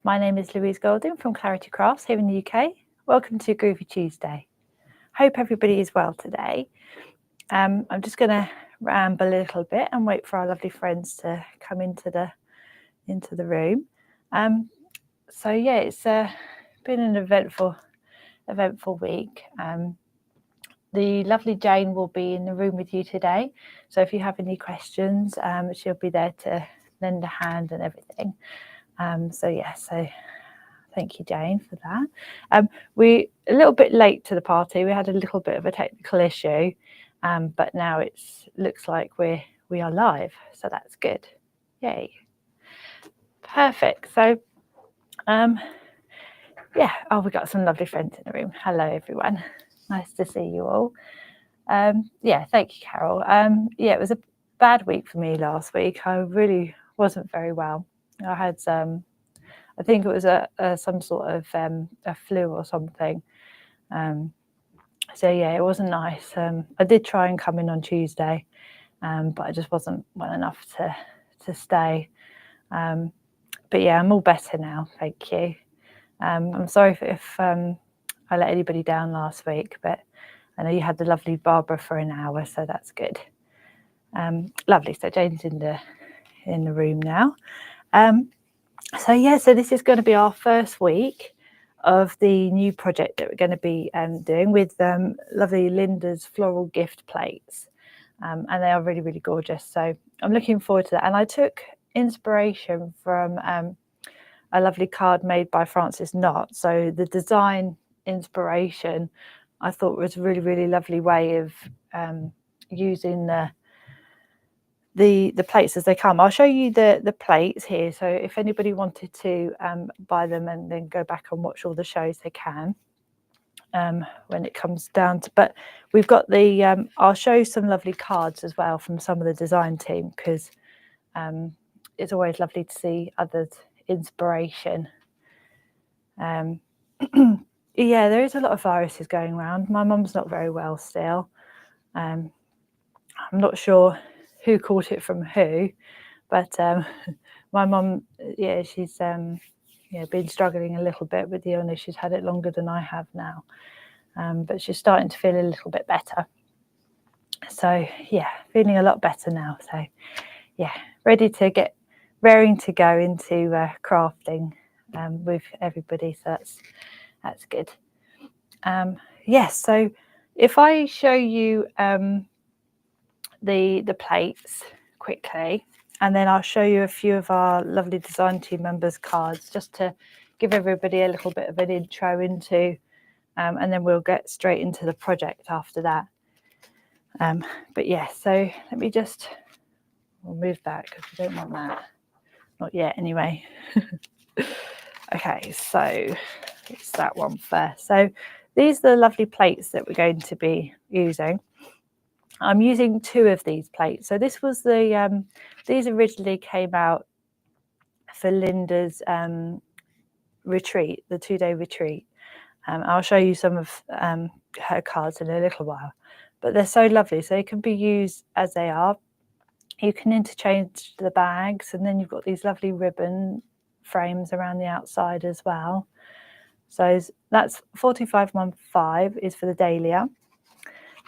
My name is Louise Golding from Clarity Crafts here in the UK. Welcome to Groovi Tuesday. Hope everybody is well today. I'm just going to ramble a little bit and wait for our lovely friends to come into the room. So yeah, it's been an eventful week. The lovely Jane will be in the room with you today. So if you have any questions, she'll be there to lend a hand and everything. So thank you, Jane, for that. We're a little bit late to the party. We had a little bit of a technical issue, but now it looks like we are live, so that's good. Yay! Perfect. So, yeah. Oh, we got some lovely friends in the room. Hello, everyone. Nice to see you all. Yeah, thank you, Carol. Yeah, it was a bad week for me last week. I really wasn't very well. I had I think it was some sort of a flu or something. So yeah, it wasn't nice. I did try and come in on Tuesday, but I just wasn't well enough to stay. But yeah, I'm all better now. Thank you. I'm sorry if I let anybody down last week, but I know you had the lovely Barbara for an hour, so that's good. Lovely. So Jane's in the room now. So yeah, so this is going to be our first week of the new project that we're going to be doing with lovely Linda's floral gift plates, and they are really, really gorgeous. So I'm looking forward to that. And I took inspiration from a lovely card made by Frances Knott. So the design inspiration I thought was a really, really lovely way of using the plates as they come. I'll show you the plates here. So if anybody wanted to buy them and then go back and watch all the shows, they can when it comes down to. But we've got the. I'll show you some lovely cards as well from some of the design team, because it's always lovely to see others' inspiration. Yeah, there is a lot of viruses going around. My mum's not very well still. I'm not sure who caught it from who, but my mum, yeah, she's been struggling a little bit with the illness. She's had it longer than I have now, but she's starting to feel a little bit better. So yeah, feeling a lot better now. So yeah, ready to get raring to go into crafting with everybody. So that's good. Yes. So if I show you the plates quickly, and then I'll show you a few of our lovely design team members' cards, just to give everybody a little bit of an intro into, and then we'll get straight into the project after that. But yeah, so let me we'll move back because we don't want that. Not yet, anyway. Okay, so it's that one first. So these are the lovely plates that we're going to be using. I'm using 2 of these plates. So this was these originally came out for Linda's retreat, the 2-day retreat. I'll show you some of her cards in a little while, but they're so lovely. So they can be used as they are. You can interchange the bags, and then you've got these lovely ribbon frames around the outside as well. So that's 4515 is for the dahlia.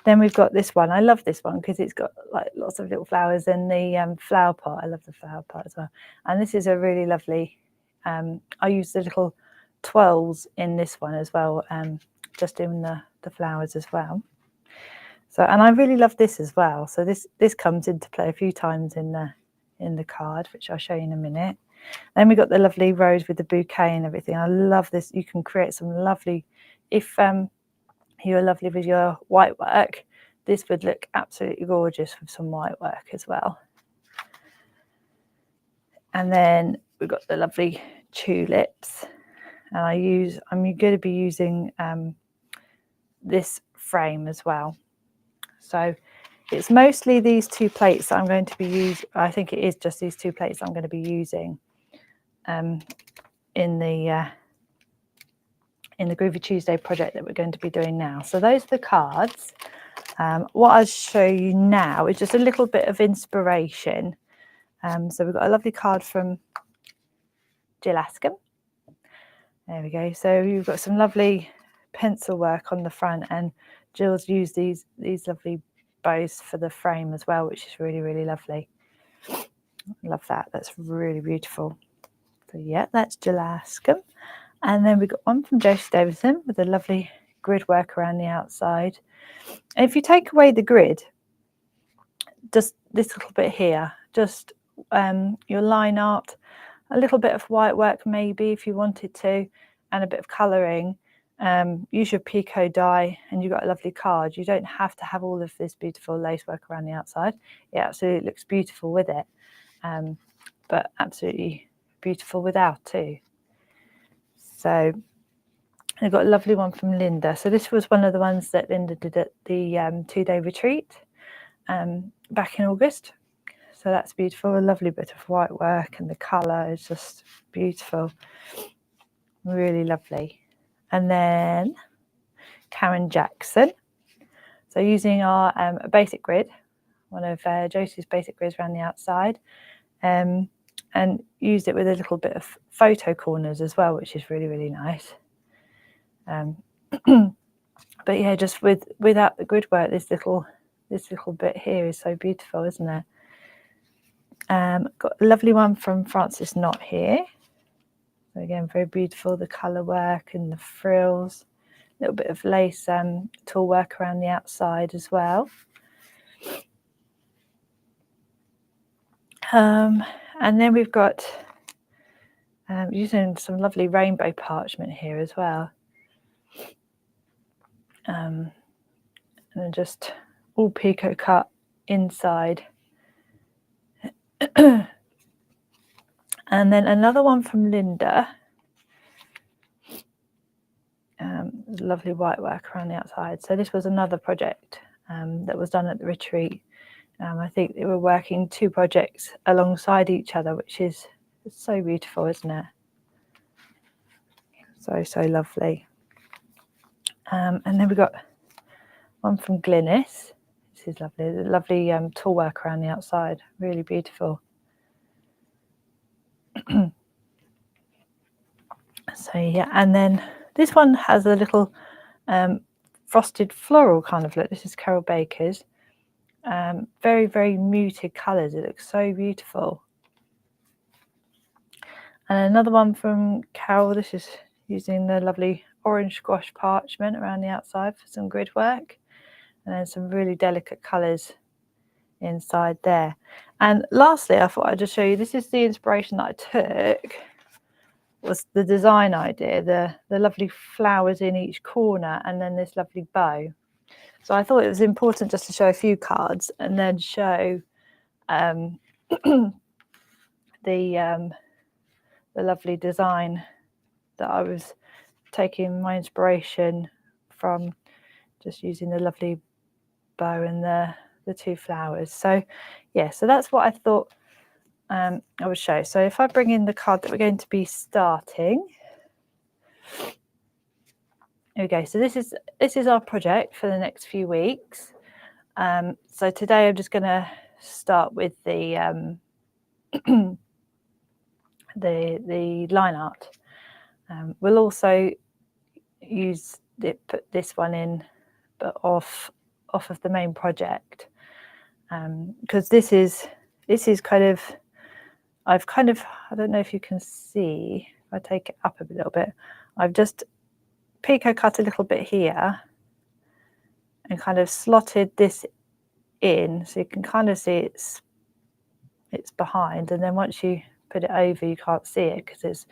Then we've got this one. I love this one because it's got like lots of little flowers in the flower pot. I love the flower pot as well. And this is a really lovely, I use the little twirls in this one as well, just in the flowers as well. So, and I really love this as well. So this comes into play a few times in the card, which I'll show you in a minute. Then we got the lovely rose with the bouquet and everything. I love this. You can create some lovely, if you're lovely with your white work, this would look absolutely gorgeous with some white work as well. And then we've got the lovely tulips, and I'm going to be using this frame as well. So it's mostly these 2 plates that I'm going to be using. I think it is just these 2 plates I'm going to be using in the Groovi Tuesday project that we're going to be doing now. So those are the cards. What I'll show you now is just a little bit of inspiration. So we've got a lovely card from Jill Askham. There we go. So you've got some lovely pencil work on the front, and Jill's used these lovely bows for the frame as well, which is really, really lovely. Love that. That's really beautiful. So yeah, that's Jill Askham. And then we've got one from Josie Davidson with a lovely grid work around the outside. And if you take away the grid, just this little bit here, just your line art, a little bit of white work maybe if you wanted to, and a bit of colouring. Use your Pico die and you've got a lovely card. You don't have to have all of this beautiful lace work around the outside. It absolutely looks beautiful with it, but absolutely beautiful without too. So I got a lovely one from Linda. So this was one of the ones that Linda did at the 2-day retreat back in August. So that's beautiful. A lovely bit of white work, and the colour is just beautiful. Really lovely. And then Karen Jackson. So using our basic grid, one of Josie's basic grids around the outside, and used it with a little bit of photo corners as well, which is really, really nice. But yeah, just without the grid work, this little bit here is so beautiful, isn't it? Got a lovely one from Frances Knott here. So again, very beautiful, the colour work and the frills. A little bit of lace tool work around the outside as well. And then we've got using some lovely rainbow parchment here as well. And just all Pico cut inside. And then another one from Linda. Lovely white work around the outside. So this was another project that was done at the retreat. I think they were working 2 projects alongside each other, which is so beautiful, isn't it? So, so lovely. And then we got one from Glynis. This is lovely. The lovely tool work around the outside. Really beautiful. So yeah, and then this one has a little frosted floral kind of look. This is Carol Baker's. Very, very muted colours. It looks so beautiful. And another one from Carol. This is using the lovely orange squash parchment around the outside for some grid work. And then some really delicate colours inside there. And lastly, I thought I'd just show you, this is the inspiration that I took, was the design idea, the lovely flowers in each corner and then this lovely bow. So I thought it was important just to show a few cards and then show the lovely design that I was taking my inspiration from, just using the lovely bow and the 2 flowers. So yeah, so that's what I thought I would show. So if I bring in the card that we're going to be starting, here we go. So this is our project for the next few weeks. So today I'm just going to start with the the line art. We'll also put this one in, but off of the main project, because this is kind of, I don't know if you can see, if I take it up a little bit, I've just Pico cut a little bit here and kind of slotted this in, so you can kind of see it's behind, and then once you put it over you can't see it because it's,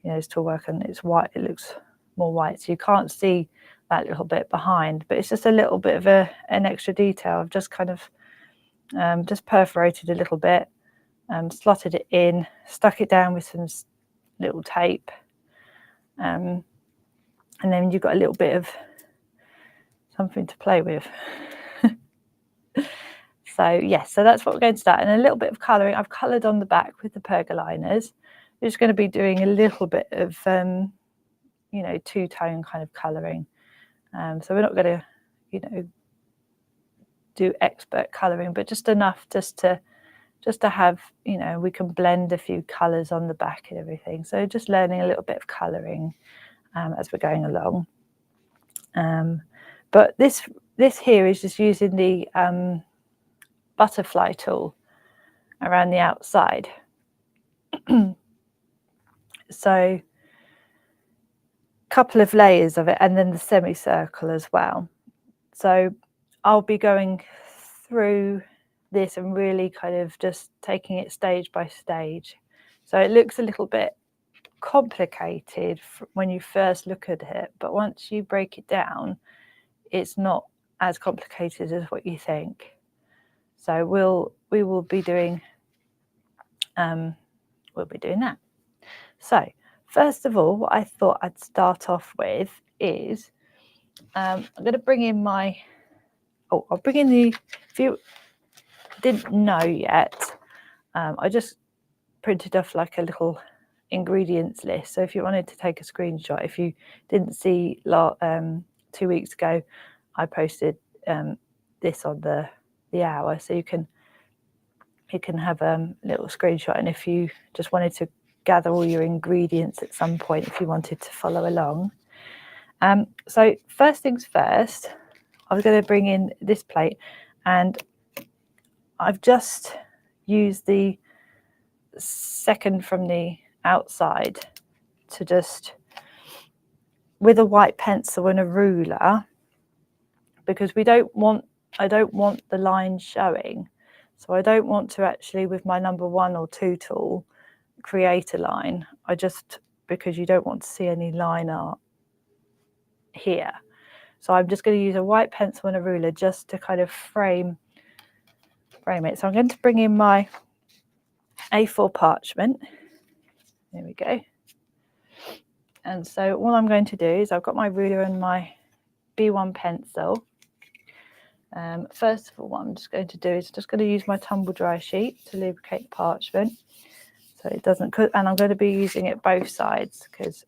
you know, it's tool work and it's white, it looks more white, so you can't see that little bit behind, but it's just a little bit of an extra detail. I've just kind of just perforated a little bit, slotted it in, stuck it down with some little tape, and then you've got a little bit of something to play with. So yes, so that's what we're going to start, and a little bit of colouring. I've coloured on the back with the pergoliners. We're just going to be doing a little bit of you know, 2-tone kind of colouring. So we're not going to, you know, do expert colouring, but just enough just to just to have, you know, we can blend a few colours on the back and everything. So just learning a little bit of colouring as we're going along. But this here is just using the butterfly tool around the outside. So a couple of layers of it, and then the semicircle as well. So I'll be going through this and really kind of just taking it stage by stage. So it looks a little bit complicated when you first look at it, but once you break it down, it's not as complicated as what you think. So we will be doing that. So first of all, what I thought I'd start off with is I'm going to bring in my, I'll bring in the, if you didn't know yet, I just printed off like a little ingredients list. So if you wanted to take a screenshot, if you didn't see 2 weeks ago, I posted this on the hour, so you can have a little screenshot. And if you just wanted to gather all your ingredients at some point, if you wanted to follow along. So first things first, I was going to bring in this plate, and I've just used the second from the outside to just, with a white pencil and a ruler, because I don't want the lines showing. So I don't want to actually, with my number 1 or 2 tool, create a line. Because you don't want to see any line art here. So I'm just going to use a white pencil and a ruler just to kind of frame it. So I'm going to bring in my A4 parchment. There we go. And so all I'm going to do is, I've got my ruler and my B1 pencil. First of all, what I'm just going to do is just going to use my tumble dry sheet to lubricate the parchment, so it doesn't cut. And I'm going to be using it both sides because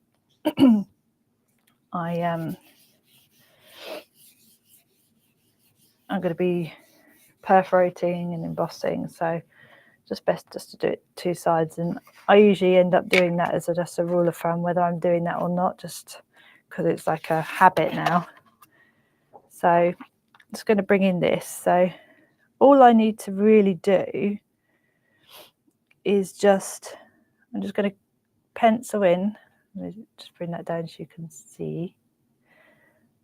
I'm going to be perforating and embossing, so just best just to do it 2 sides. And I usually end up doing that as just a rule of thumb, whether I'm doing that or not, just because it's like a habit now. So I'm just going to bring in this. So all I need to really do is I'm just going to pencil in. Let me just bring that down so you can see.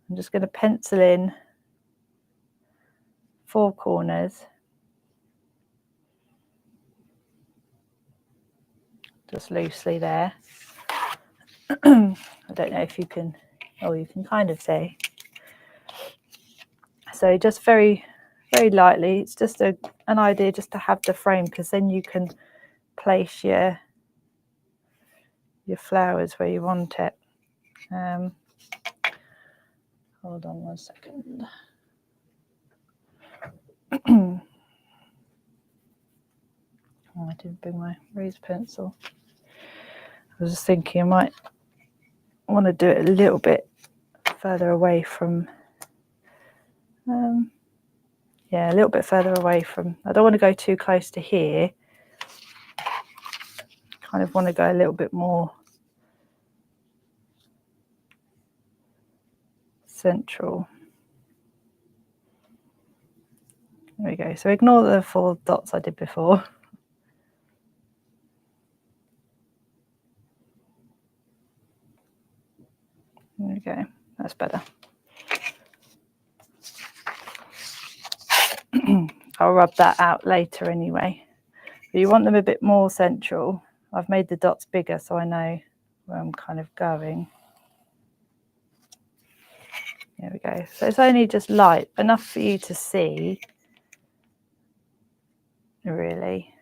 I'm just going to pencil in 4 corners. Just loosely there. I don't know if you can, you can kind of see. So just very, very lightly. It's just an idea just to have the frame, because then you can place your flowers where you want it. Hold on 1 second. I didn't bring my raised pencil. I was just thinking I might want to do it a little bit further away from, a little bit further away from, I don't want to go too close to here. Kind of want to go a little bit more central. There we go. So ignore the 4 dots I did before. There we go. That's better. I'll rub that out later anyway. But you want them a bit more central. I've made the dots bigger so I know where I'm kind of going. There we go. So it's only just light, enough for you to see, really.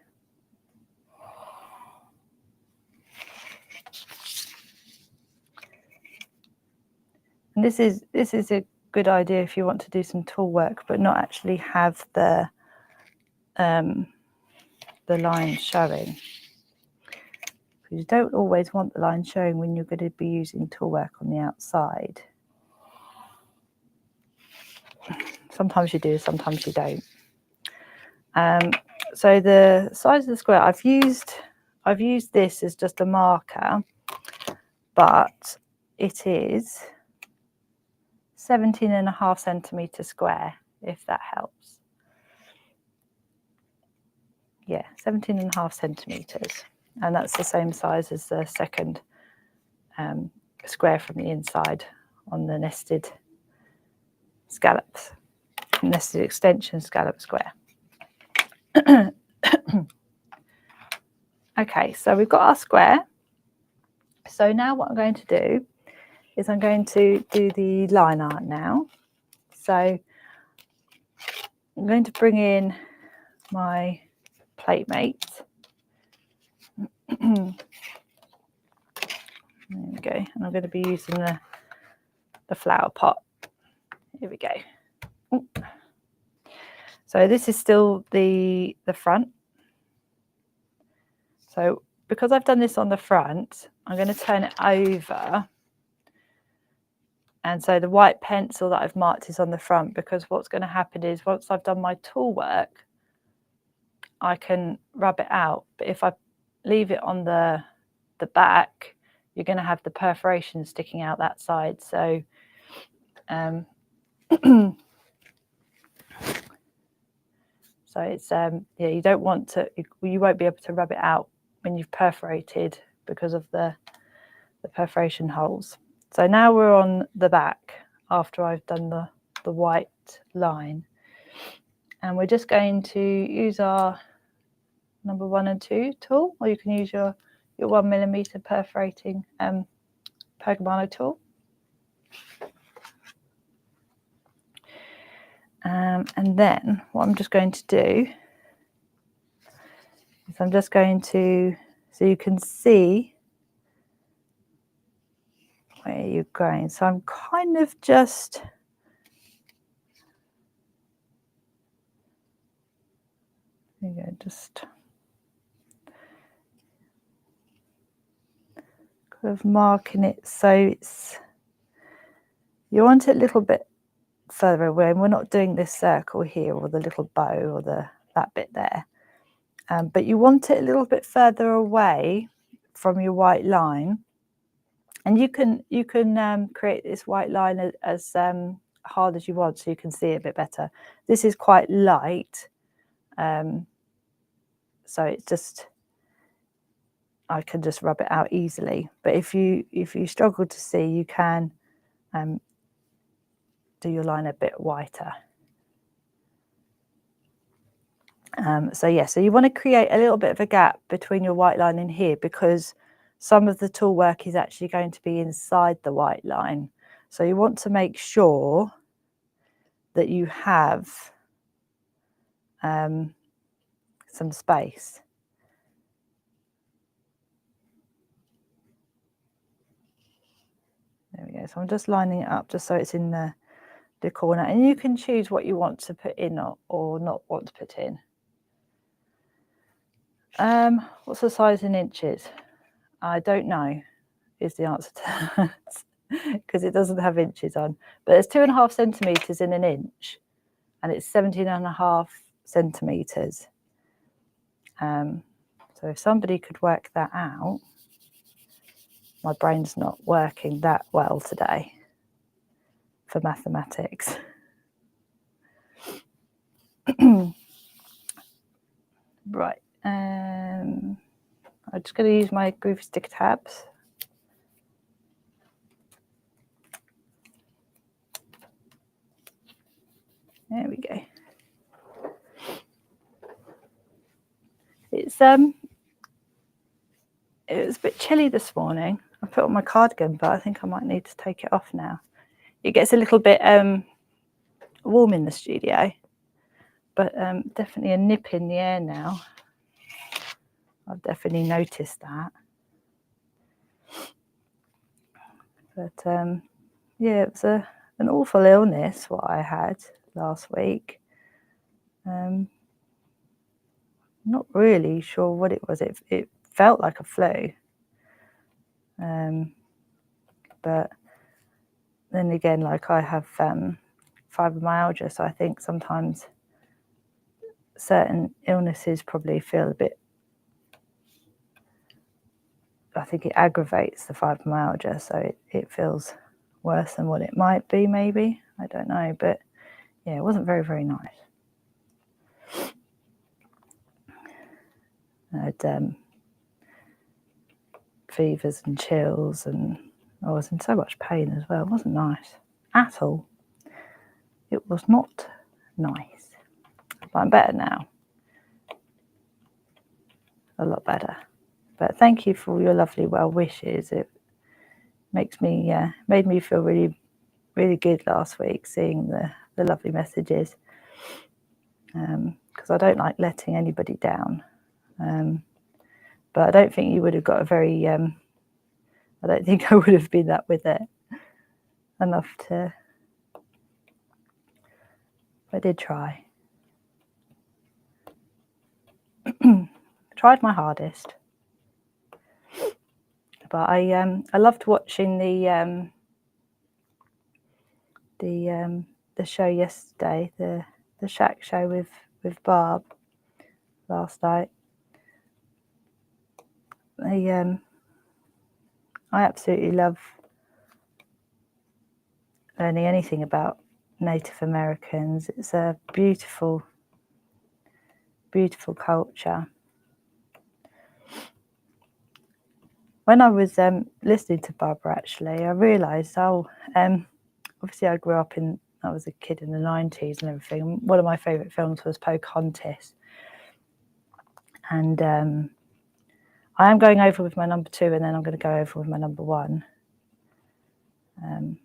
And this is a good idea if you want to do some tool work but not actually have the line showing. You don't always want the line showing when you're going to be using tool work on the outside. Sometimes you do, sometimes you don't. So the size of the square, I've used this as just a marker, but it is 17.5 centimetres square, if that helps. Yeah, 17.5 centimetres, and that's the same size as the second square from the inside on the nested scallops, nested extension scallop square. Okay, so we've got our square. So now what I'm going to do is I'm going to do the line art now. So I'm going to bring in my plate mates. There we go. And I'm going to be using the flower pot. Here we go. Ooh. So this is still the front. So because I've done this on the front, I'm going to turn it over. And so the white pencil that I've marked is on the front, because what's going to happen is once I've done my tool work, I can rub it out. But if I leave it on the back, you're going to have the perforation sticking out that side. So so it's yeah, you don't want to, you won't be able to rub it out when you've perforated because of the perforation holes. So now we're on the back after I've done the white line, and we're just going to use our number 1 and 2 tool, or you can use your 1mm perforating pergamano tool. And then what I'm just going to do is I'm just going to, so you can see where you're going. So I'm kind of just there you go, just kind of marking it so it's, you want it a little bit further away, and we're not doing this circle here or the little bow or that bit there, but you want it a little bit further away from your white line. And you can create this white line as hard as you want, so you can see it a bit better. This is quite light, so it's just, I can just rub it out easily. But if you struggle to see, you can do your line a bit whiter. So yeah, so you want to create a little bit of a gap between your white line and here, because some of the tool work is actually going to be inside the white line. So you want to make sure that you have some space. There we go. So I'm just lining it up just so it's in the corner, and you can choose what you want to put in or not want to put in. What's the size in inches? I don't know is the answer to that, because it doesn't have inches on. But there's 2.5 centimetres in an inch, and it's 17.5 centimetres. So if somebody could work that out, my brain's not working that well today for mathematics. Right, I'm just going to use my Groovi sticker tabs. There we go. It's it was a bit chilly this morning. I put on my cardigan, but I think I might need to take it off now. It gets a little bit warm in the studio, but definitely a nip in the air now. I've definitely noticed that. But yeah, it was an awful illness what I had last week. Not really sure what it was. It felt like a flu. But then again, like I have fibromyalgia, so I think sometimes certain illnesses probably feel a bit, I think it aggravates the fibromyalgia, so it feels worse than what it might be, maybe. I don't know, but yeah, it wasn't very, very nice. I had fevers and chills, and I was in so much pain as well. It wasn't nice at all. It was not nice. But I'm better now. A lot better. But thank you for your lovely well wishes. It makes me made me feel really, really good last week, seeing the lovely messages. Because I don't like letting anybody down. But I don't think you would have got a very, I don't think I would have been that with it enough to, I did try. Tried my hardest. But I loved watching the show yesterday, the Shack show with Barb last night. I absolutely love learning anything about Native Americans. It's a beautiful, beautiful culture. When I was listening to Barbara, actually, I realised, obviously I was a kid in the 90s and everything. One of my favourite films was Pocahontas. And I am going over with my number 2, and then I'm going to go over with my number 1. I'm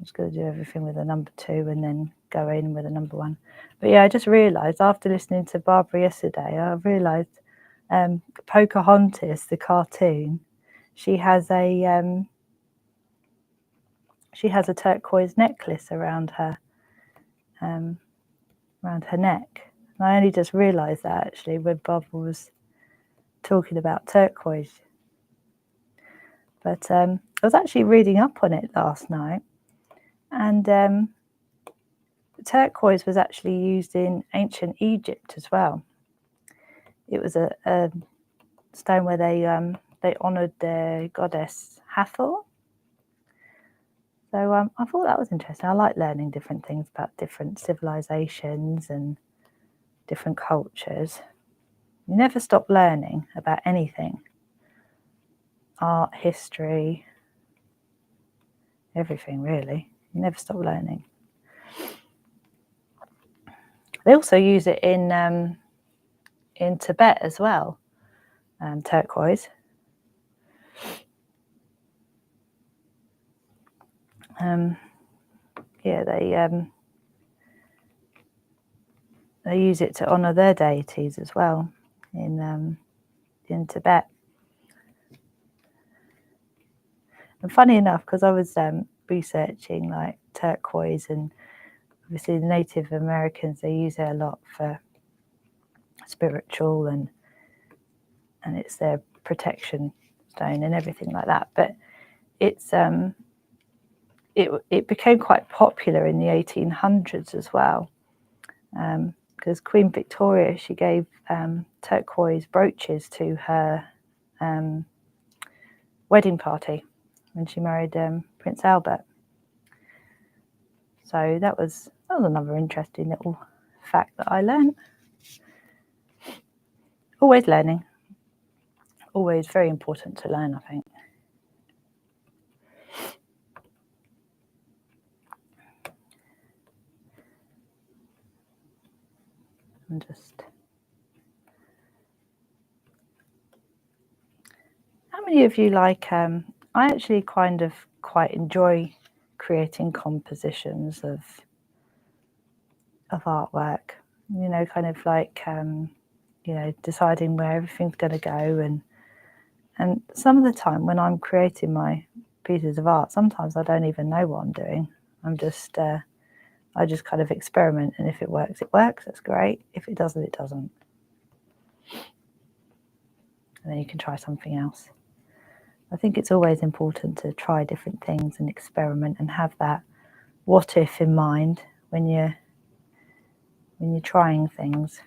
just going to do everything with a number 2 and then go in with a number 1. But yeah, I just realised after listening to Barbara yesterday, I realised Pocahontas, the cartoon, she has a turquoise necklace around her neck. And I only just realised that actually when Barbara was talking about turquoise. But I was actually reading up on it last night, and turquoise was actually used in ancient Egypt as well. It was a stone where they honoured their goddess Hathor. So I thought that was interesting. I like learning different things about different civilizations and different cultures. You never stop learning about anything. Art, history, everything really. You never stop learning. They also use it in Tibet as well, turquoise. They use it to honour their deities as well in Tibet. And funny enough, because I was researching like turquoise, and obviously the Native Americans, they use it a lot for spiritual and it's their protection stone and everything like that. But it's it became quite popular in the 1800s as well, because Queen Victoria, she gave turquoise brooches to her wedding party when she married Prince Albert. So that was another interesting little fact that I learned. Always learning. Always very important to learn, I think. And just... How many of you like... I actually kind of quite enjoy creating compositions of artwork. You know, kind of like, deciding where everything's going to go. And some of the time when I'm creating my pieces of art, sometimes I don't even know what I'm doing. I'm just... I just kind of experiment, and if it works, it works. That's great. If it doesn't, it doesn't. And then you can try something else. I think it's always important to try different things and experiment and have that what if in mind when you're when you're trying things.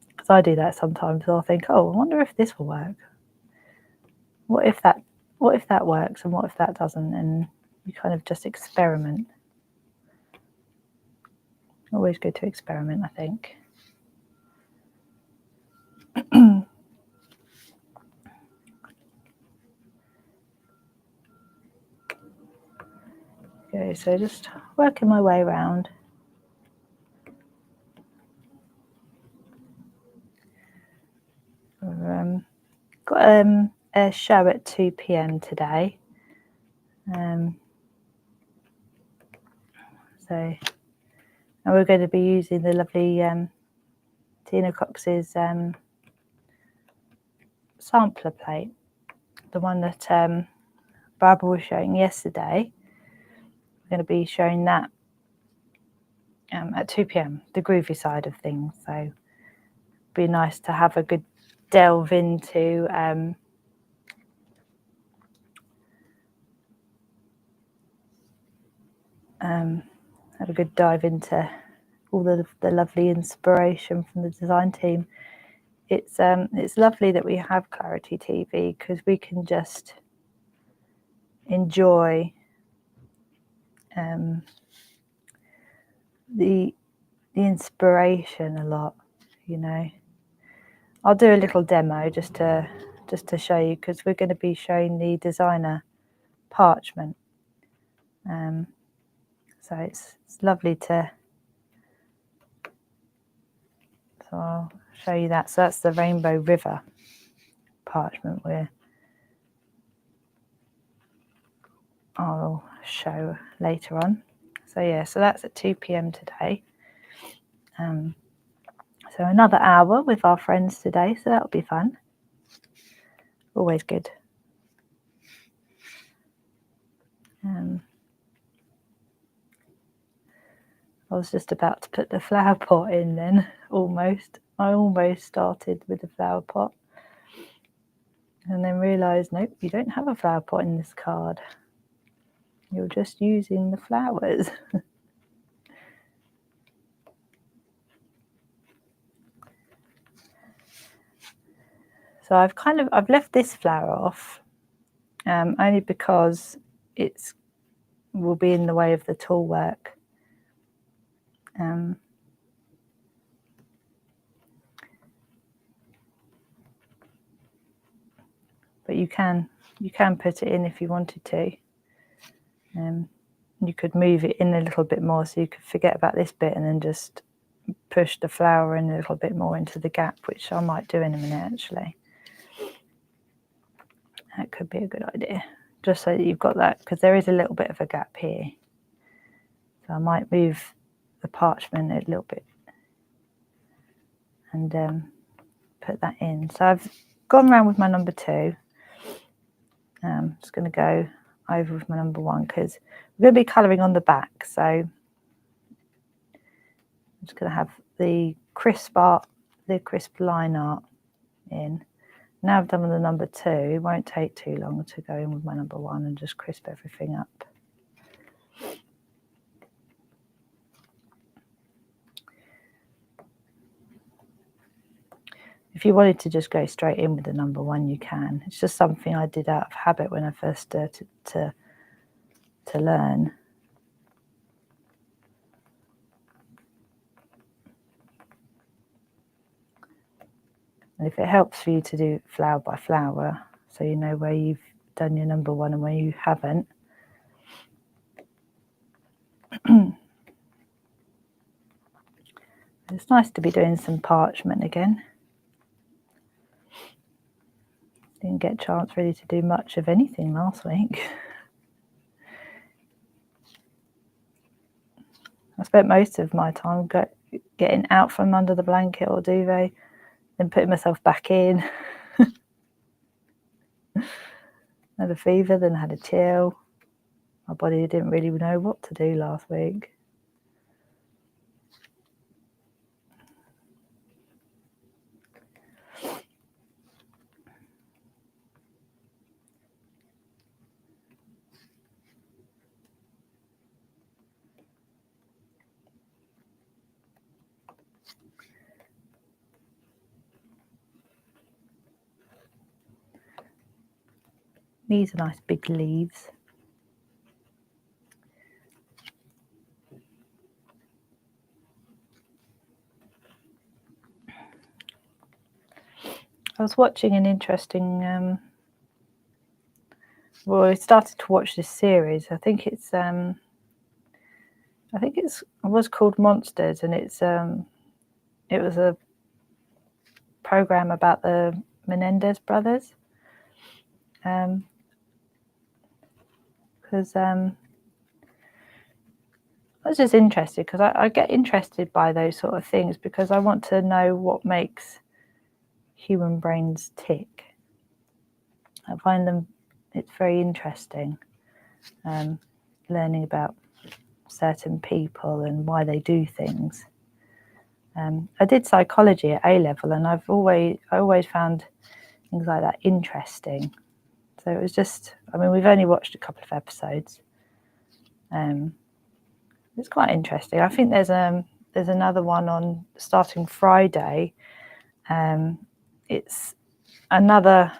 Because I do that sometimes. I'll think, oh, I wonder if this will work. What if that works, and what if that doesn't? And you kind of just experiment. Always good to experiment, I think. Okay, so just working my way around. Got a show at 2 p.m. today. So, and we're going to be using the lovely Tina Cox's sampler plate, the one that Barbara was showing yesterday. We're going to be showing that at 2 p.m, the Groovi side of things. So it'd be nice to have a good delve into have a good dive into all the lovely inspiration from the design team. It's lovely that we have Clarity TV, because we can just enjoy the inspiration a lot, you know. I'll do a little demo just to show you, because we're going to be showing the designer parchment. So it's lovely to. So I'll show you that. So that's the Rainbow River parchment I'll show later on. So yeah, so that's at 2 p.m. today. So another hour with our friends today, so that'll be fun. Always good. I was just about to put the flower pot in then, almost. I almost started with the flower pot. And then realised, nope, you don't have a flower pot in this card. You're just using the flowers. So I've left this flower off, only because it will be in the way of the tool work. But you can put it in if you wanted to. You could move it in a little bit more, so you could forget about this bit and then just push the flower in a little bit more into the gap, which I might do in a minute actually. That could be a good idea, just so that you've got that, because there is a little bit of a gap here. So I might move the parchment a little bit and put that in. So I've gone around with my number 2. I'm just going to go over with my number 1, because we're going to be colouring on the back. So I'm just going to have the crisp line art in. Now I've done with the number 2, it won't take too long to go in with my number 1 and just crisp everything up. If you wanted to just go straight in with the number 1, you can. It's just something I did out of habit when I first started to learn. And if it helps for you to do flower by flower, so you know where you've done your number 1 and where you haven't. It's nice to be doing some parchment again. Didn't get a chance really to do much of anything last week. I spent most of my time getting out from under the blanket or duvet, then putting myself back in. Had a fever, then had a chill. My body didn't really know what to do last week. These are nice big leaves. I was watching an interesting, well, I started to watch this series. I think it was called Monsters, and it was a program about the Menendez brothers. Because I was just interested, because I get interested by those sort of things because I want to know what makes human brains tick. I find it's very interesting, learning about certain people and why they do things. I did psychology at A level, and I always found things like that interesting. So it was just, I mean, we've only watched a couple of episodes. It's quite interesting. I think there's another one on starting Friday. It's another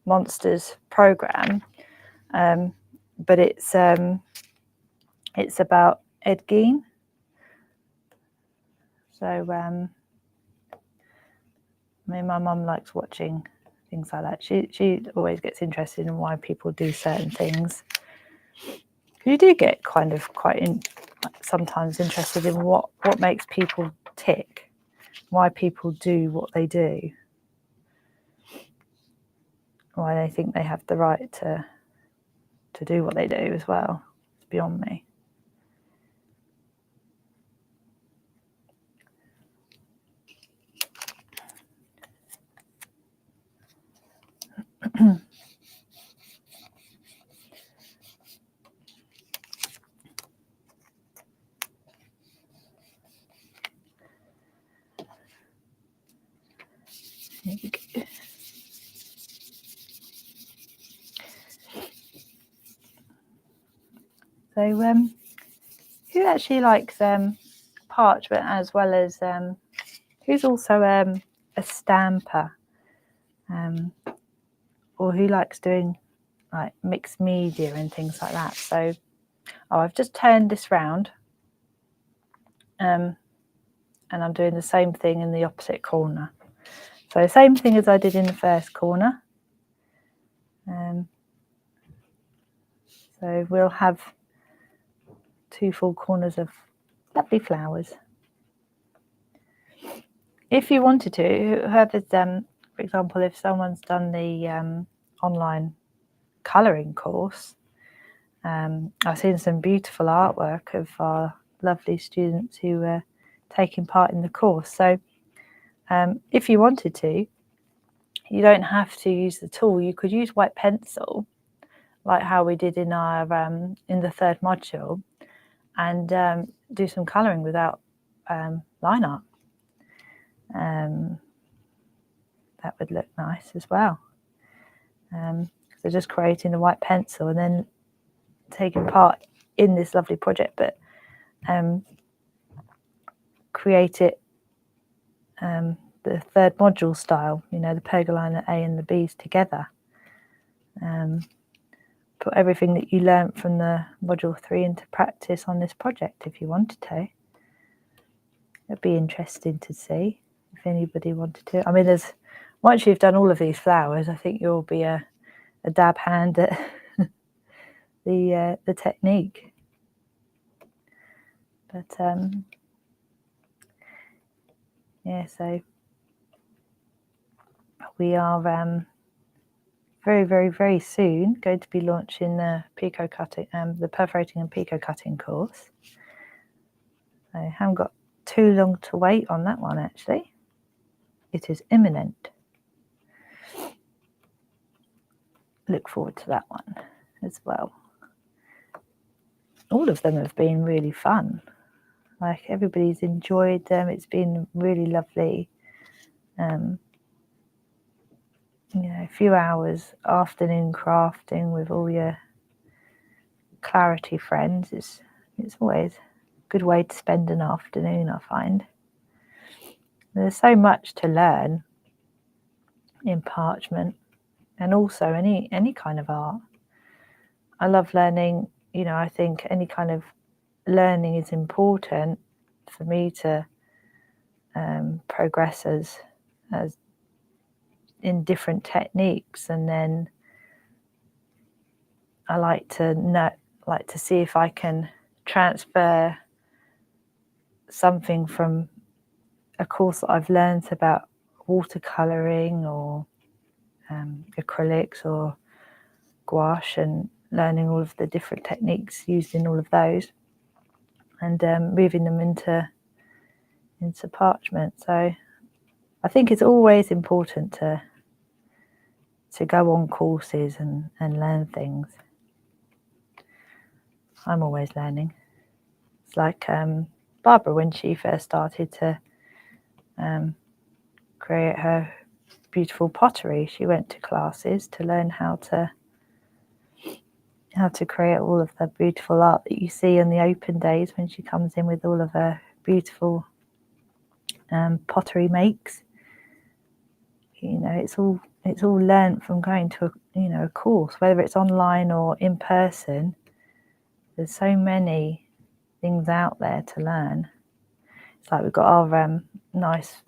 Monsters program, but it's about Ed Gein. So I mean, my mum likes watching things like that. She always gets interested in why people do certain things. You do get kind of sometimes interested in what makes people tick, why people do what they do, why they think they have the right to do what they do as well. It's beyond me. Here we go. So who actually likes parchment, as well as who's also a stamper, or who likes doing like mixed media and things like that? So I've just turned this round, and I'm doing the same thing in the opposite corner. So same thing as I did in the first corner. So we'll have 2 full corners of lovely flowers. If you wanted to, whoever's for example, if someone's done the online colouring course, I've seen some beautiful artwork of our lovely students who are taking part in the course. So if you wanted to, you don't have to use the tool. You could use white pencil, like how we did in our in the 3rd module, and do some colouring without line art. That would look nice as well. So just creating the white pencil and then taking part in this lovely project, but create it the 3rd module style, you know, the pergola line, the A and the B's together. Put everything that you learnt from the module 3 into practice on this project if you wanted to. It'd be interesting to see if anybody wanted to. I mean, once you've done all of these flowers, I think you'll be a dab hand at the technique. But yeah, so we are very, very, very soon going to be launching the picot cutting, the perforating and picot cutting course. I haven't got too long to wait on that one, actually. It is imminent. Look forward to that one as well. All of them have been really fun. Like, everybody's enjoyed them. It's been really lovely. You know, a few hours afternoon crafting with all your clarity friends. It's always a good way to spend an afternoon, I find. There's so much to learn in parchment, and also any kind of art. I love learning. You know, I think any kind of learning is important for me to progress as in different techniques, and then I like to see if I can transfer something from a course that I've learned about watercoloring or acrylics or gouache, and learning all of the different techniques used in all of those, and moving them into parchment. So I think it's always important to go on courses and learn things. I'm always learning. It's like Barbara, when she first started to create her beautiful pottery, she went to classes to learn how to create all of the beautiful art that you see in the open days when she comes in with all of her beautiful pottery makes. You know, it's all learnt from going to a course, whether it's online or in person. There's so many things out there to learn. It's like we've got our nice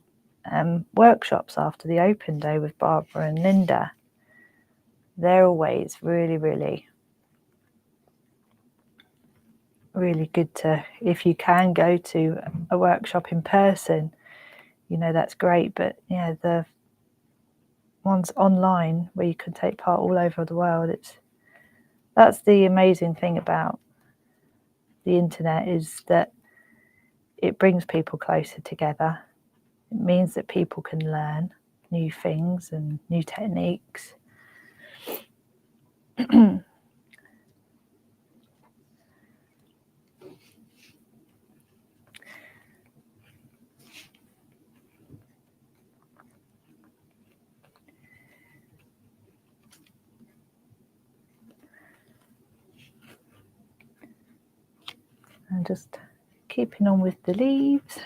workshops after the open day with Barbara and Linda. They're always really, really, really good to, if you can go to a workshop in person, you know, that's great. But yeah, the ones online where you can take part all over the world, that's the amazing thing about the internet, is that it brings people closer together. It means that people can learn new things and new techniques. And just keeping on with the leaves.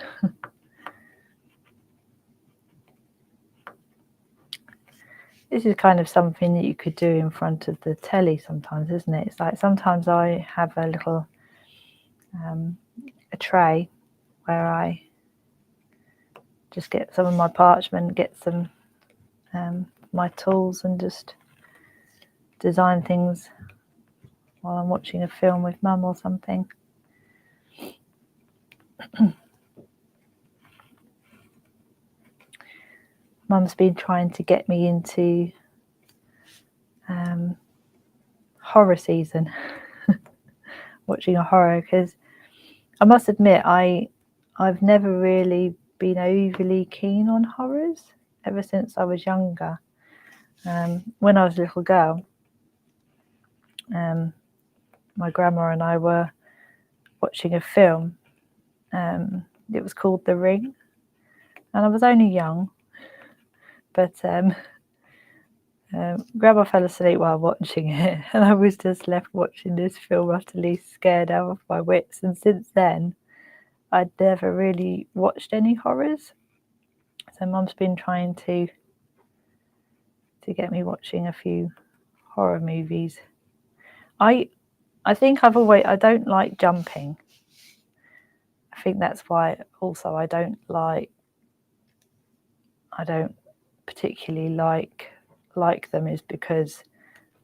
This is kind of something that you could do in front of the telly sometimes, isn't it? It's like sometimes I have a little a tray where I just get some of my parchment, get some my tools, and just design things while I'm watching a film with Mum or something. Mum's been trying to get me into horror season, watching a horror, because I must admit I've never really been overly keen on horrors ever since I was younger. When I was a little girl, my grandma and I were watching a film. It was called The Ring, and I was only young, but Grandma fell asleep while watching it, and I was just left watching this film utterly scared out of my wits. And since then, I'd never really watched any horrors. So Mum's been trying to get me watching a few horror movies. I think I don't like jumping. I think that's why also I don't particularly like them, is because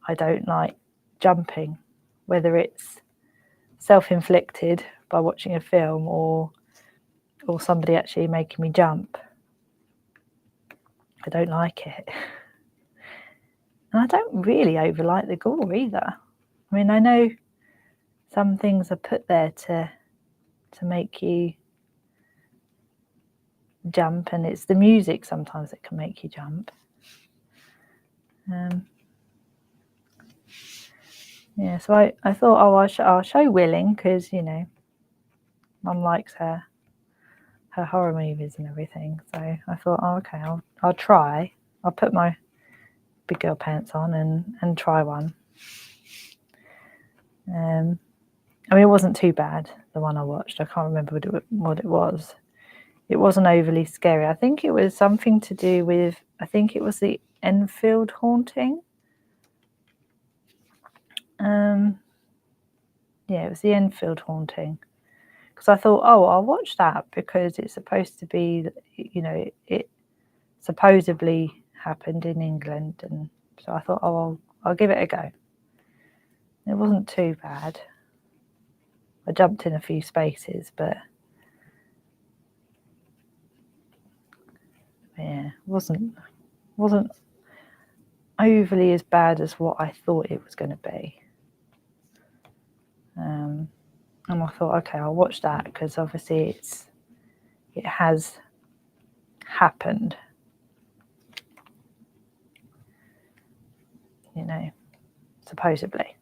I don't like jumping, whether it's self-inflicted by watching a film or somebody actually making me jump. I don't like it. And I don't really like the gore either. I mean, I know some things are put there to make you jump, and it's the music sometimes that can make you jump. Yeah, so I thought, I'll show Willing, because, you know, Mum likes her horror movies and everything. So I thought, okay, I'll try. I'll put my big girl pants on and try one. I mean, it wasn't too bad, the one I watched. I can't remember what it was. It wasn't overly scary. I think it was something to do with, I think it was the Enfield haunting. And Yeah, it was the Enfield haunting. Because I thought, oh, I'll watch that because it's supposed to be, you know, it supposedly happened in England, and so I thought, oh, I'll give it a go. It wasn't too bad. I jumped in a few spaces, but yeah, it wasn't overly as bad as what I thought it was going to be. And I thought, okay, I'll watch that because obviously it has happened, you know, supposedly.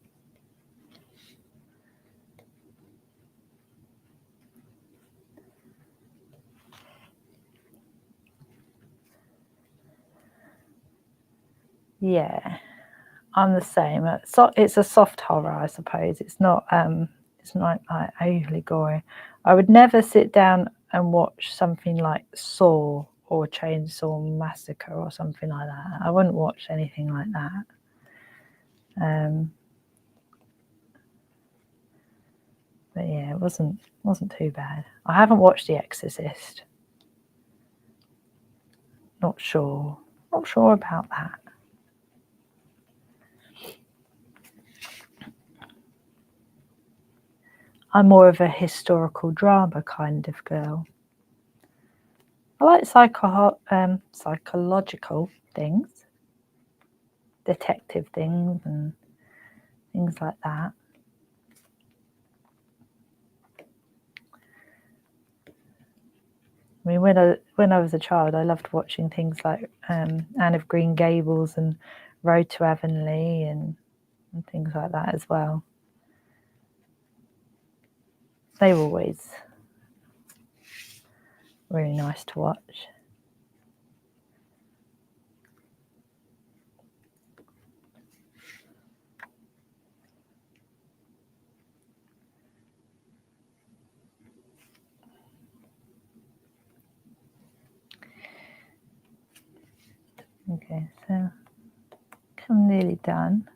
Yeah, I'm the same. It's a soft horror, I suppose. It's not like overly gory. I would never sit down and watch something like Saw or Chainsaw Massacre or something like that. I wouldn't watch anything like that. But yeah, it wasn't too bad. I haven't watched The Exorcist. Not sure about that. I'm more of a historical drama kind of girl. I like psychological things, detective things and things like that. I mean, when I was a child, I loved watching things like Anne of Green Gables and Road to Avonlea and things like that as well. They were always really nice to watch. Okay, so I'm nearly done.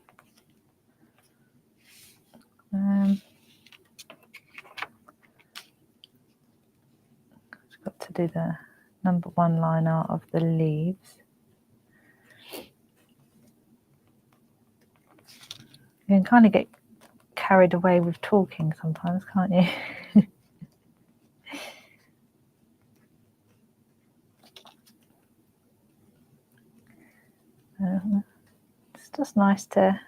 Just got to do the number 1 line art of the leaves. You can kind of get carried away with talking sometimes, can't you? It's just nice to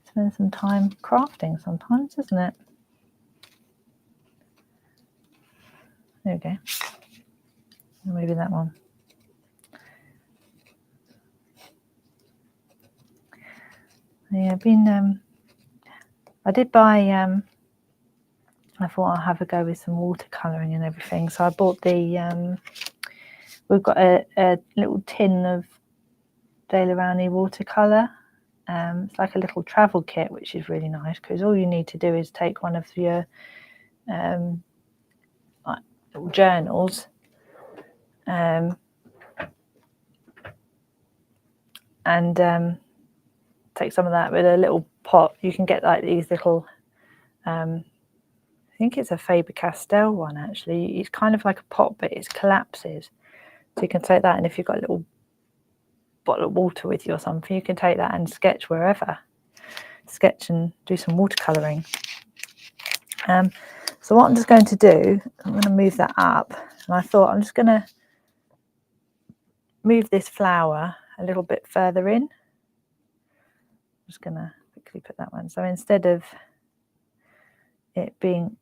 spend some time crafting sometimes, isn't it? There we go. Maybe that one. Yeah, I did buy, I thought I'll have a go with some watercolouring and everything. So I bought we've got a little tin of Daler-Rowney watercolour. It's like a little travel kit, which is really nice because all you need to do is take one of your like little journals and take some of that with a little pot. You can get like these little, I think it's a Faber-Castell one actually. It's kind of like a pot, but it collapses. So you can take that, and if you've got a little bottle of water with you or something, you can take that and sketch wherever. Sketch and do some watercolouring. So what I'm just going to do, I'm going to move that up, and I thought I'm just going to move this flower a little bit further in. I'm just going to quickly put that one. So instead of it being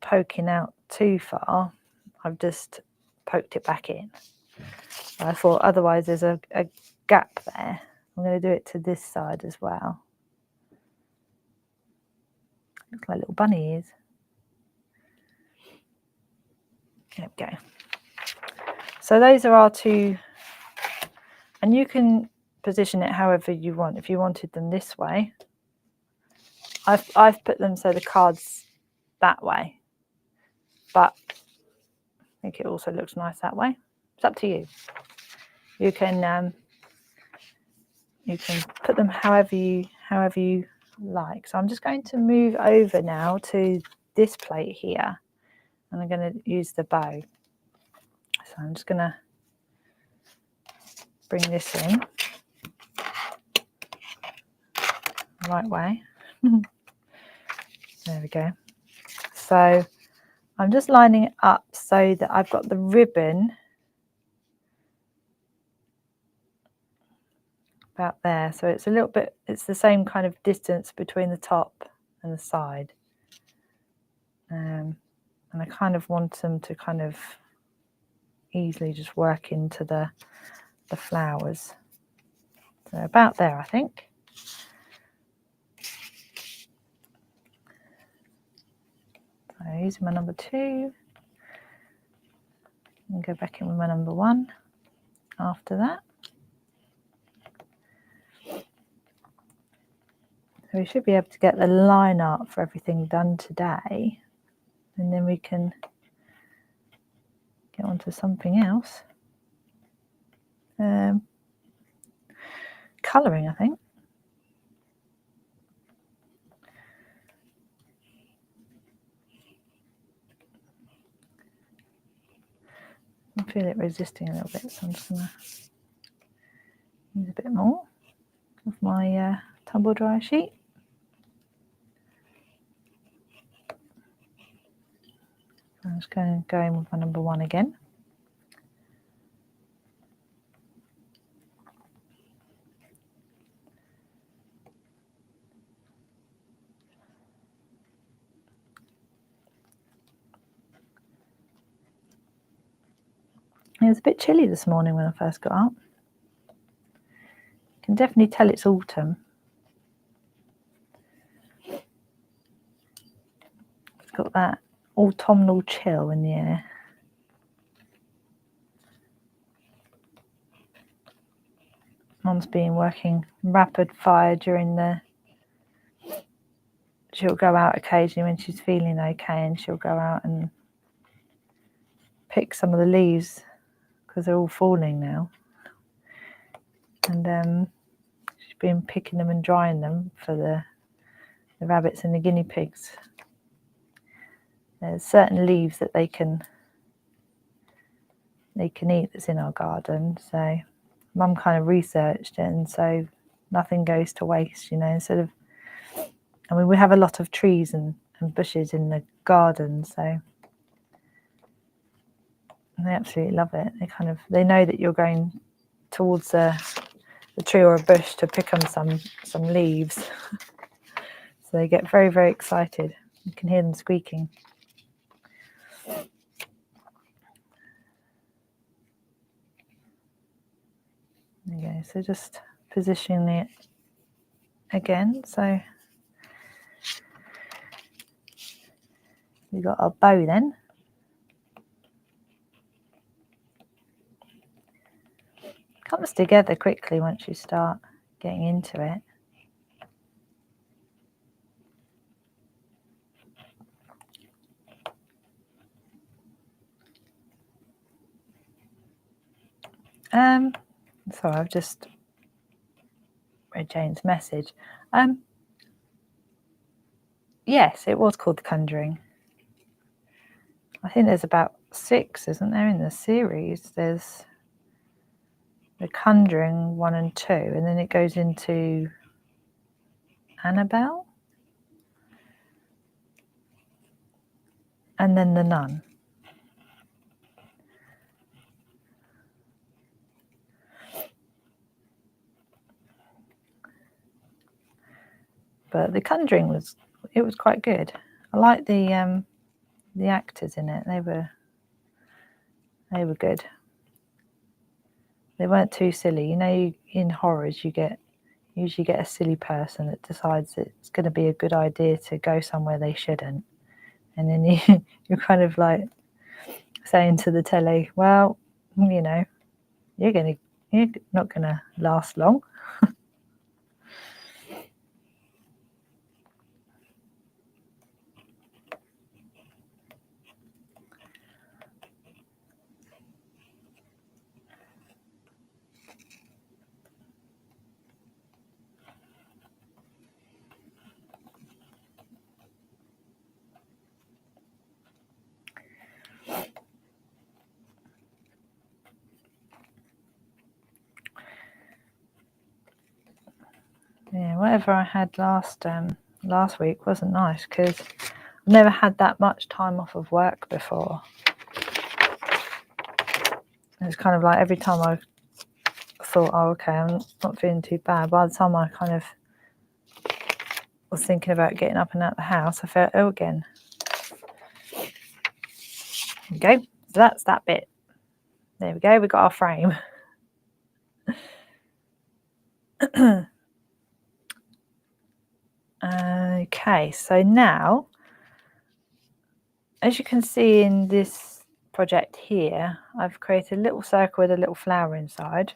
poking out too far, I've just poked it back in. I thought otherwise there's a gap there. I'm going to do it to this side as well. Looks like little bunny ears. There we go. So those are our 2, and you can position it however you want. If you wanted them this way, I've put them so the card's that way, but I think it also looks nice that way. It's up to you. You can put them however you like. So I'm just going to move over now to this plate here, and I'm going to use the bow. So I'm just going to bring this in the right way. There we go. So I'm just lining it up so that I've got the ribbon about there. So it's a little bit, it's the same kind of distance between the top and the side. And I kind of want them to kind of easily just work into the flowers. So about there, I think. So using my number 2, and go back in with my number 1 after that. So we should be able to get the line art for everything done today, and then we can get on to something else. Colouring, I think. I feel it resisting a little bit, so I'm just going to use a bit more of my tumble dryer sheet. I'm just going to go in with my number 1 again. It was a bit chilly this morning when I first got up. You can definitely tell it's autumn. It's got that autumnal chill in the air. Mum's been working rapid fire during the... She'll go out occasionally when she's feeling okay, and she'll go out and pick some of the leaves because they're all falling now. And she's been picking them and drying them for the rabbits and the guinea pigs. There's certain leaves that they can eat that's in our garden. So Mum kind of researched it, and so nothing goes to waste, you know. Instead of, I mean, we have a lot of trees and bushes in the garden, so they absolutely love it. They know that you're going towards the tree or a bush to pick on some leaves. So they get very, very excited. You can hear them squeaking. There you go. So just positioning it again. So we've got our bow then. Comes together quickly once you start getting into it. Sorry, I've just read Jane's message. Yes, it was called The Conjuring. I think there's about 6, isn't there, in the series? There's The Conjuring 1 and 2, and then it goes into Annabelle, and then The Nun. But The Conjuring was quite good. I like the actors in it. They were good. They weren't too silly. You know, in horrors you usually get a silly person that decides it's going to be a good idea to go somewhere they shouldn't, and then you're kind of like saying to the telly, well, you know, you're not gonna last long. Yeah, whatever I had last week wasn't nice because I've never had that much time off of work before. It's kind of like every time I thought, oh, okay, I'm not feeling too bad. By the time I kind of was thinking about getting up and out of the house, I felt ill again. There we go. So that's that bit. There we go. We got our frame. Okay, so now, as you can see in this project here, I've created a little circle with a little flower inside.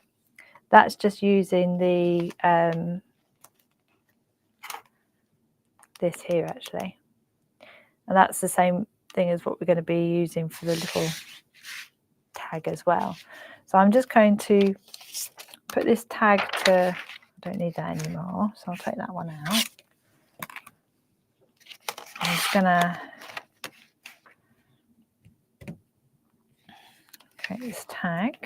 That's just using the this here actually, and that's the same thing as what we're going to be using for the little tag as well. So I'm just going to put this tag to, I don't need that anymore, so I'll take that one out. I'm just going to create this tag.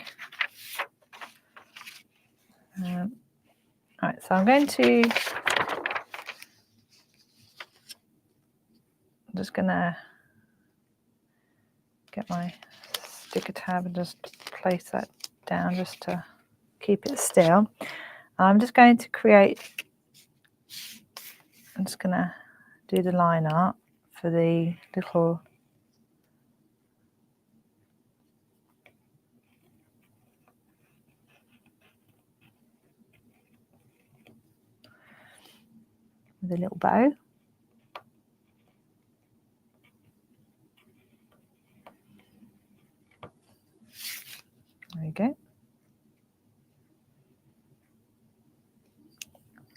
Right, so I'm just going to get my sticker tab and just place that down just to keep it still. I'm just going to create, I'm just going to do the line art for the little with a little bow. There we go.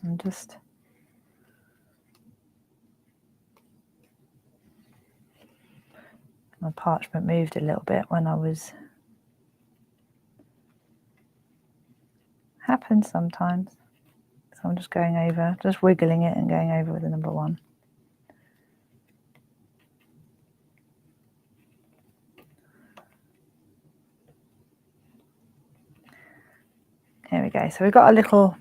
And just my parchment moved a little bit when I was, happens sometimes. So I'm just going over, just wiggling it and going over with the number 1. Here we go. So we've got a little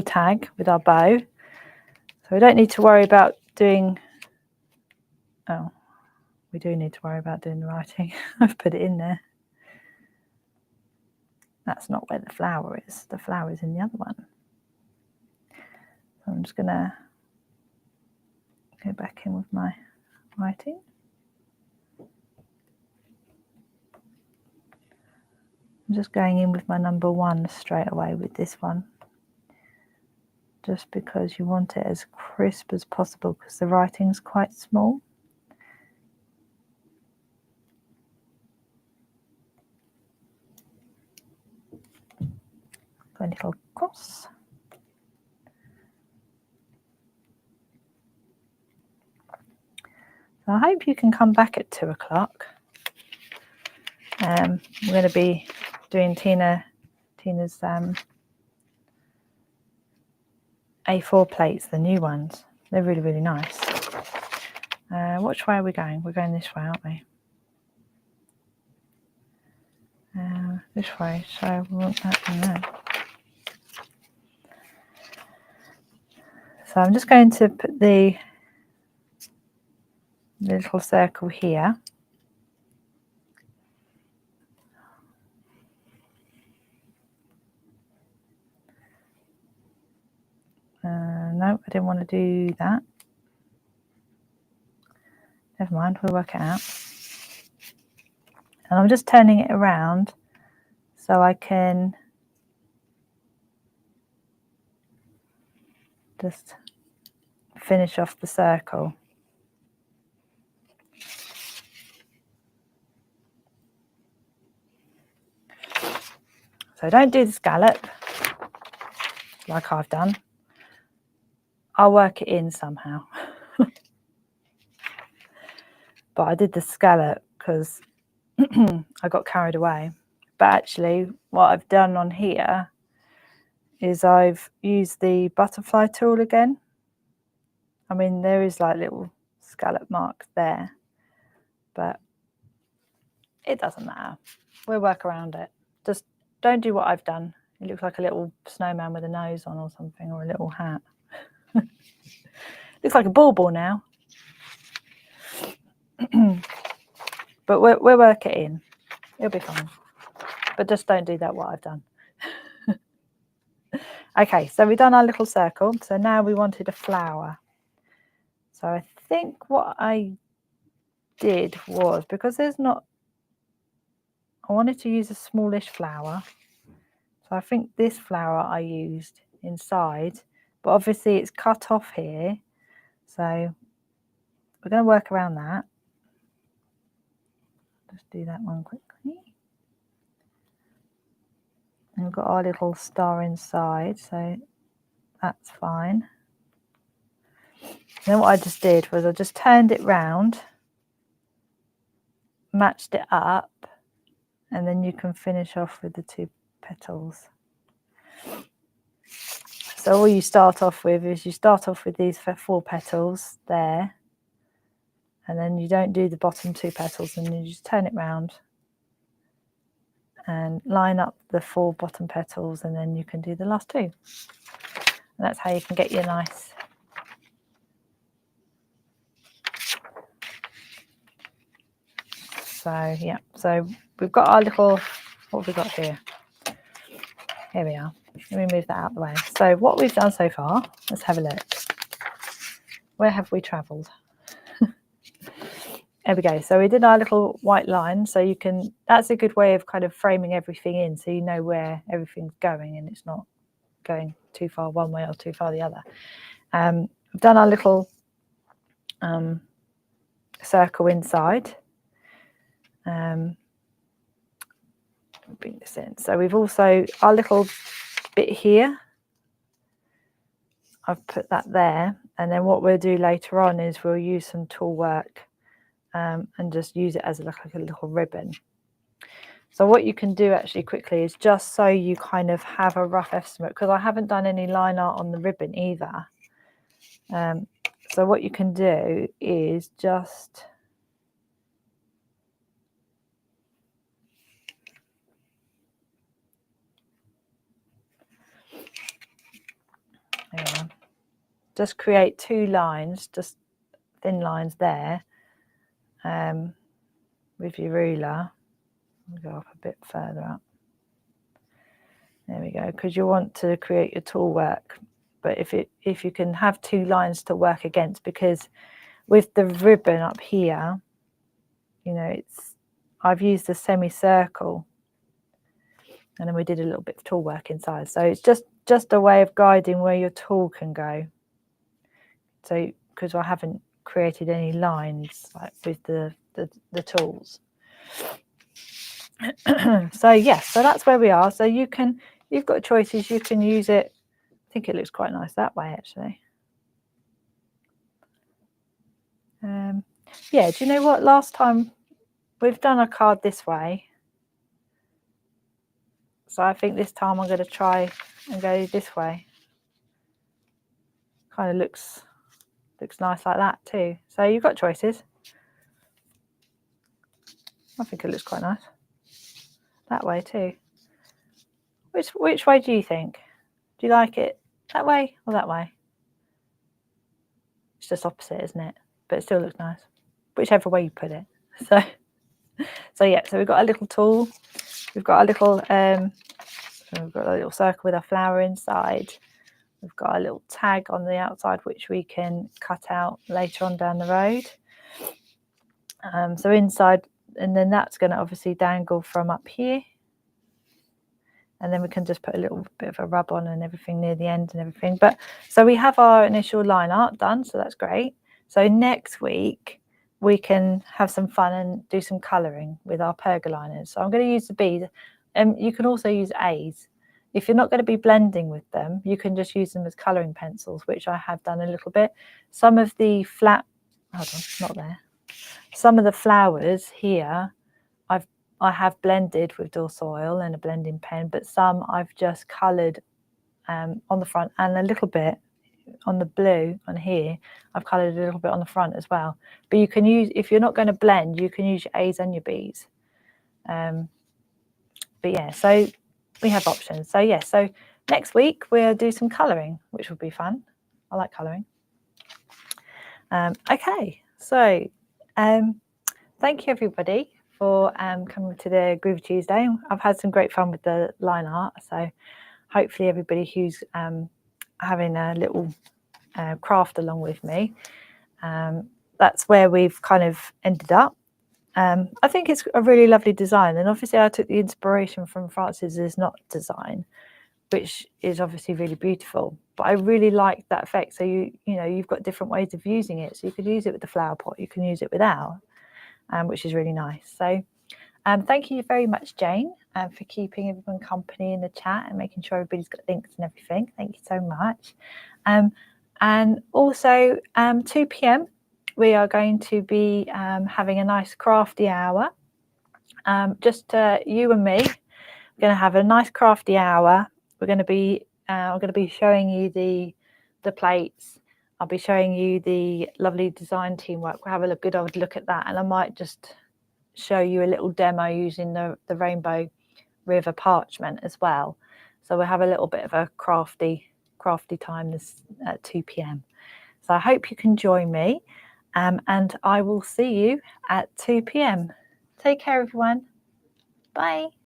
tag with our bow. So we don't need to worry about doing, oh, we do need to worry about doing the writing. I've put it in there. That's not where the flower is. The flower is in the other one. So I'm just going to go back in with my writing. I'm just going in with my number 1 straight away with this one. Just because you want it as crisp as possible because the writing's quite small. Go a little cross. So I hope you can come back at 2 o'clock. We're going to be doing Tina's A4 plates, the new ones. They're really, really nice. Which way are we going? We're going this way, aren't we? This way, so we want that in there. So I'm just going to put the little circle here. No, I didn't want to do that. Never mind, we'll work it out. And I'm just turning it around so I can just finish off the circle. So don't do the scallop like I've done. I'll work it in somehow. But I did the scallop because I got carried away. But actually what I've done on here is I've used the butterfly tool again. I mean, there is like little scallop marks there, but it doesn't matter. We'll work around it. Just don't do what I've done It looks like a little snowman with a nose on or something, or a little hat. Looks like a bauble now. But we'll work it in. It'll be fine. But just don't do that what I've done. Okay, so we've done our little circle. So now we wanted a flower. So I think what I did was, because there's not, I wanted to use a smallish flower. So I think this flower I used inside, but obviously it's cut off here. So we're going to work around that. Just do that one quickly. And we've got our little star inside, so that's fine. Then what I just did was I just turned it round, matched it up, and then you can finish off with the 2 petals. So all you start off with is you start off with these 4 petals there, and then you don't do the bottom 2 petals, and you just turn it round and line up the 4 bottom petals, and then you can do the last 2. And that's how you can get your nice so yeah, so we've got our little, what have we got here? Here we are. Let me move that out of the way. So what we've done so far, let's have a look. Where have we travelled? There we go. So we did our little white line. So you can, that's a good way of kind of framing everything in, so you know where everything's going and it's not going too far one way or too far the other. We've done our little circle inside. Bring this in. So we've also, our little bit here, I've put that there, and then what we'll do later on is we'll use some tool work and just use it as like a little ribbon. So what you can do actually quickly is, just so you kind of have a rough estimate, because I haven't done any line art on the ribbon either. So what you can do is just just create 2 lines, just thin lines there, with your ruler. We'll go up a bit further up. There we go, because you want to create your tool work. But if you can have 2 lines to work against, because with the ribbon up here, you know, I've used a semicircle, and then we did a little bit of tool work inside. So it's just a way of guiding where your tool can go. So because I haven't created any lines like with the tools. So yes, so that's where we are. So you've got choices. You can use it. I think it looks quite nice that way actually. Yeah, do you know what, last time we've done a card this way, so I think this time I'm going to try and go this way. Kind of looks nice like that too. So you've got choices. I think it looks quite nice that way too. Which way do you think? Do you like it that way or that way? It's just opposite, isn't it? But it still looks nice, whichever way you put it. So yeah, so we've got a little tool. We've got a little we've got a little circle with a flower inside. We've got a little tag on the outside which we can cut out later on down the road. So inside, and then that's going to obviously dangle from up here. And then we can just put a little bit of a rub on and everything near the end and everything. But so we have our initial line art done, so that's great. So next week we can have some fun and do some colouring with our pergoliners. So I'm going to use the bead, and you can also use A's. If you're not going to be blending with them, you can just use them as colouring pencils, which I have done a little bit. Some of the not there. Some of the flowers here, I have blended with Dorse oil and a blending pen, but some I've just coloured on the front, and a little bit on the blue on here. I've coloured a little bit on the front as well. But you can use, if you're not going to blend, you can use your A's and your B's. But yeah, so we have options. So yes, so next week we'll do some colouring, which will be fun. I like colouring. Okay, so thank you everybody for coming to the Groovi Tuesday. I've had some great fun with the line art, so hopefully everybody who's having a little craft along with me, that's where we've kind of ended up. I think it's a really lovely design, and obviously I took the inspiration from Francis's knot design, which is obviously really beautiful, but I really like that effect. So you know, you've got different ways of using it. So you could use it with the flower pot, you can use it without, which is really nice. So thank you very much, Jane, for keeping everyone company in the chat and making sure everybody's got links and everything. Thank you so much. And also 2 p.m. we are going to be having a nice crafty hour. Just you and me. We're going to have a nice crafty hour. We're going to be I'm going to be showing you the plates. I'll be showing you the lovely design teamwork. We'll have a good old look at that, and I might just show you a little demo using the Rainbow River parchment as well. So we'll have a little bit of a crafty time this at 2 p.m. So I hope you can join me, and I will see you at 2 p.m. Take care, everyone. Bye.